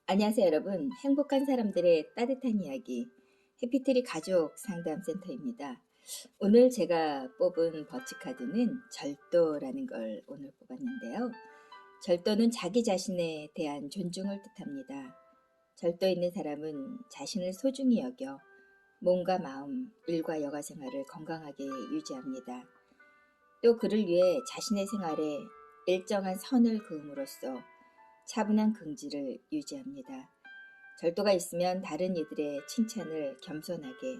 안녕하세요, 여러분. 행복한 사람들의 따뜻한 이야기, 해피트리 가족 상담센터입니다. 오늘 제가 뽑은 버치카드는 절도라는 걸 오늘 뽑았는데요. 절도는 자기 자신에 대한 존중을 뜻합니다. 절도 있는 사람은 자신을 소중히 여겨 몸과 마음, 일과 여가 생활을 건강하게 유지합니다. 또 그를 위해 자신의 생활에 일정한 선을 그음으로써 차분한 긍지를 유지합니다. 절도가 있으면 다른 이들의 칭찬을 겸손하게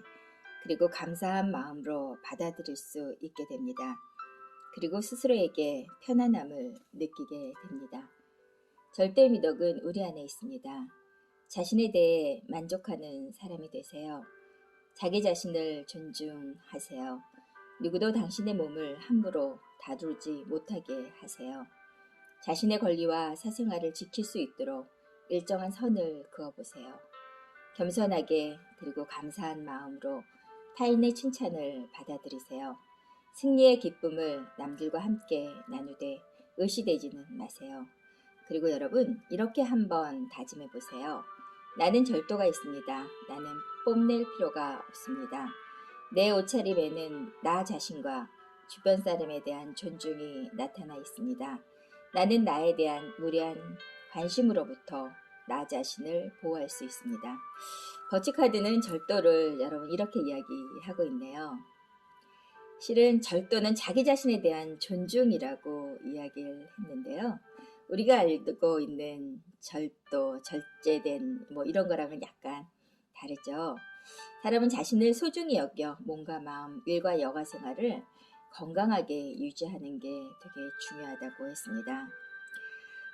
그리고 감사한 마음으로 받아들일 수 있게 됩니다. 그리고 스스로에게 편안함을 느끼게 됩니다. 절도의 미덕은 우리 안에 있습니다. 자신에 대해 만족하는 사람이 되세요. 자기 자신을 존중하세요. 누구도 당신의 몸을 함부로 다루지 못하게 하세요. 자신의 권리와 사생활을 지킬 수 있도록 일정한 선을 그어보세요. 겸손하게 그리고 감사한 마음으로 타인의 칭찬을 받아들이세요. 승리의 기쁨을 남들과 함께 나누되 의시되지는 마세요. 그리고 여러분, 이렇게 한번 다짐해 보세요. 나는 절도가 있습니다. 나는 뽐낼 필요가 없습니다. 내 옷차림에는 나 자신과 주변 사람에 대한 존중이 나타나 있습니다. 나는 나에 대한 무리한 관심으로부터 나 자신을 보호할 수 있습니다. 버치카드는 절도를 여러분 이렇게 이야기하고 있네요. 실은 절도는 자기 자신에 대한 존중이라고 이야기를 했는데요. 우리가 알고 있는 절도, 절제된 이런 거랑은 약간 다르죠. 사람은 자신을 소중히 여겨 몸과 마음, 일과 여가 생활을 건강하게 유지하는 게 되게 중요하다고 했습니다.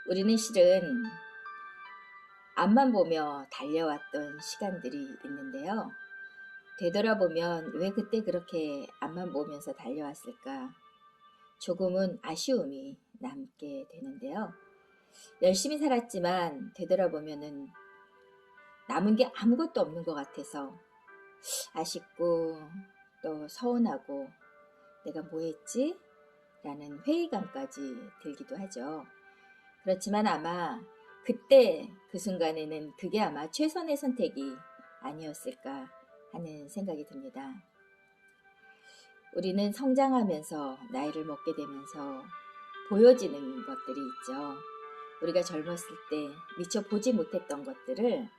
우리는 실은 앞만 보며 달려왔던 시간들이 있는데요. 되돌아보면 왜 그때 그렇게 앞만 보면서 달려왔을까? 조금은 아쉬움이 남게 되는데요. 열심히 살았지만 되돌아보면은 남은 게 아무것도 없는 것 같아서 아쉽고 또 서운하고 내가 뭐 했지? 라는 회의감까지 들기도 하죠. 그렇지만 아마 그때 그 순간에는 그게 아마 최선의 선택이 아니었을까 하는 생각이 듭니다. 우리는 성장하면서 나이를 먹게 되면서 보여지는 것들이 있죠. 우리가 젊었을 때 미처 보지 못했던 것들을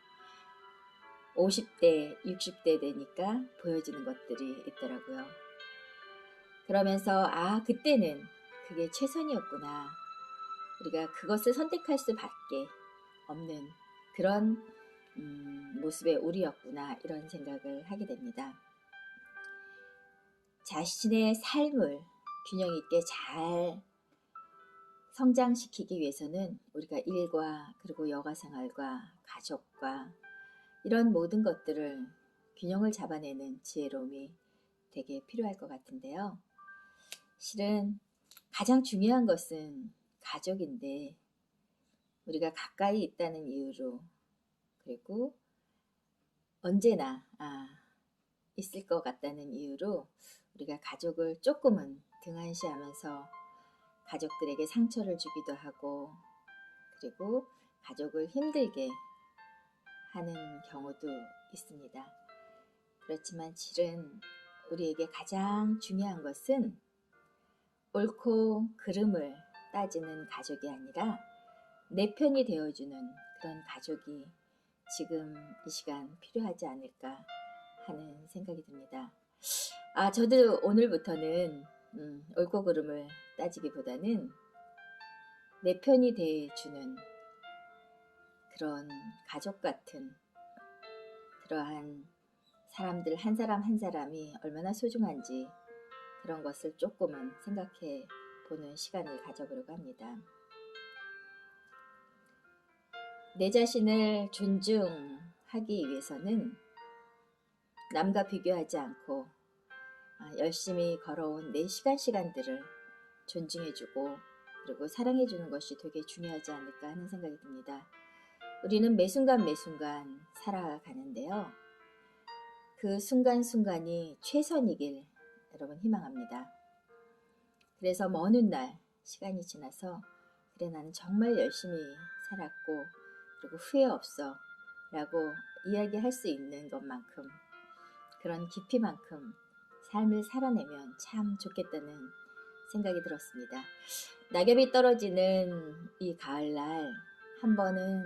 50대, 60대 되니까 보여지는 것들이 있더라고요. 그러면서 그때는 그게 최선이었구나. 우리가 그것을 선택할 수밖에 없는 그런 모습의 우리였구나 이런 생각을 하게 됩니다. 자신의 삶을 균형 있게 잘 성장시키기 위해서는 우리가 일과 그리고 여가 생활과 가족과 이런 모든 것들을 균형을 잡아내는 지혜로움이 되게 필요할 것 같은데요. 실은 가장 중요한 것은 가족인데 우리가 가까이 있다는 이유로 그리고 언제나 있을 것 같다는 이유로 우리가 가족을 조금은 등한시하면서 가족들에게 상처를 주기도 하고 그리고 가족을 힘들게 하는 경우도 있습니다. 그렇지만 실은 우리에게 가장 중요한 것은 옳고 그름을 따지는 가족이 아니라 내 편이 되어주는 그런 가족이 지금 이 시간 필요하지 않을까 하는 생각이 듭니다. 저도 오늘부터는 옳고 그름을 따지기보다는 내 편이 돼주는 그런 가족 같은 그러한 사람들 한 사람 한 사람이 얼마나 소중한지 그런 것을 조금은 생각해 보는 시간을 가져보려고 합니다. 내 자신을 존중하기 위해서는 남과 비교하지 않고 열심히 걸어온 내 시간들을 존중해주고 그리고 사랑해주는 것이 되게 중요하지 않을까 하는 생각이 듭니다. 우리는 매 순간 살아가는데요. 그 순간순간이 최선이길 여러분 희망합니다. 그래서 먼 훗날 시간이 지나서 그래 나는 정말 열심히 살았고 그리고 후회 없어 라고 이야기할 수 있는 것만큼, 그런 깊이만큼 삶을 살아내면 참 좋겠다는 생각이 들었습니다. 낙엽이 떨어지는 이 가을날 한 번은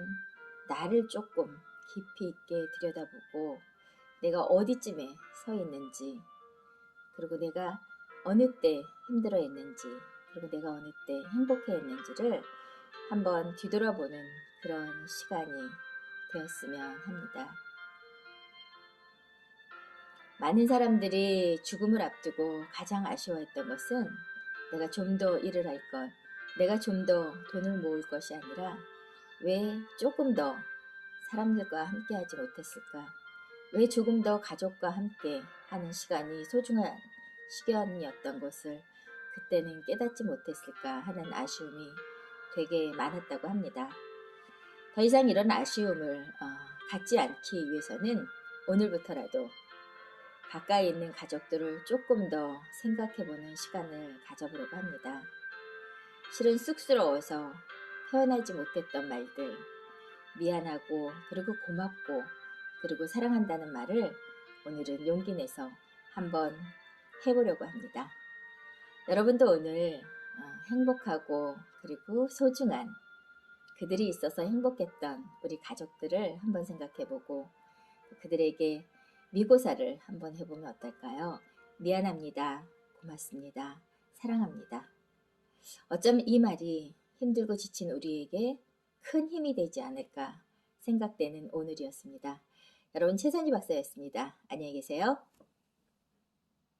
나를 조금 깊이 있게 들여다보고 내가 어디쯤에 서 있는지, 그리고 내가 어느 때 힘들어 했는지, 그리고 내가 어느 때 행복해 했는지를 한번 뒤돌아보는 그런 시간이 되었으면 합니다. 많은 사람들이 죽음을 앞두고 가장 아쉬워했던 것은 내가 좀 더 일을 할 것, 내가 좀 더 돈을 모을 것이 아니라 왜 조금 더 사람들과 함께 하지 못했을까? 왜 조금 더 가족과 함께 하는 시간이 소중한 시간이었던 것을 그때는 깨닫지 못했을까 하는 아쉬움이 되게 많았다고 합니다. 더 이상 이런 아쉬움을 갖지 않기 위해서는 오늘부터라도 가까이 있는 가족들을 조금 더 생각해보는 시간을 가져보려고 합니다. 실은 쑥스러워서 표현하지 못했던 말들, 미안하고 그리고 고맙고 그리고 사랑한다는 말을 오늘은 용기 내서 한번 해보려고 합니다. 여러분도 오늘 행복하고 그리고 소중한 그들이 있어서 행복했던 우리 가족들을 한번 생각해보고 그들에게 미고사를 한번 해보면 어떨까요? 미안합니다. 고맙습니다. 사랑합니다. 어쩌면 이 말이 힘들고 지친 우리에게 큰 힘이 되지 않을까 생각되는 오늘이었습니다. 여러분, 최선희 박사였습니다. 안녕히 계세요.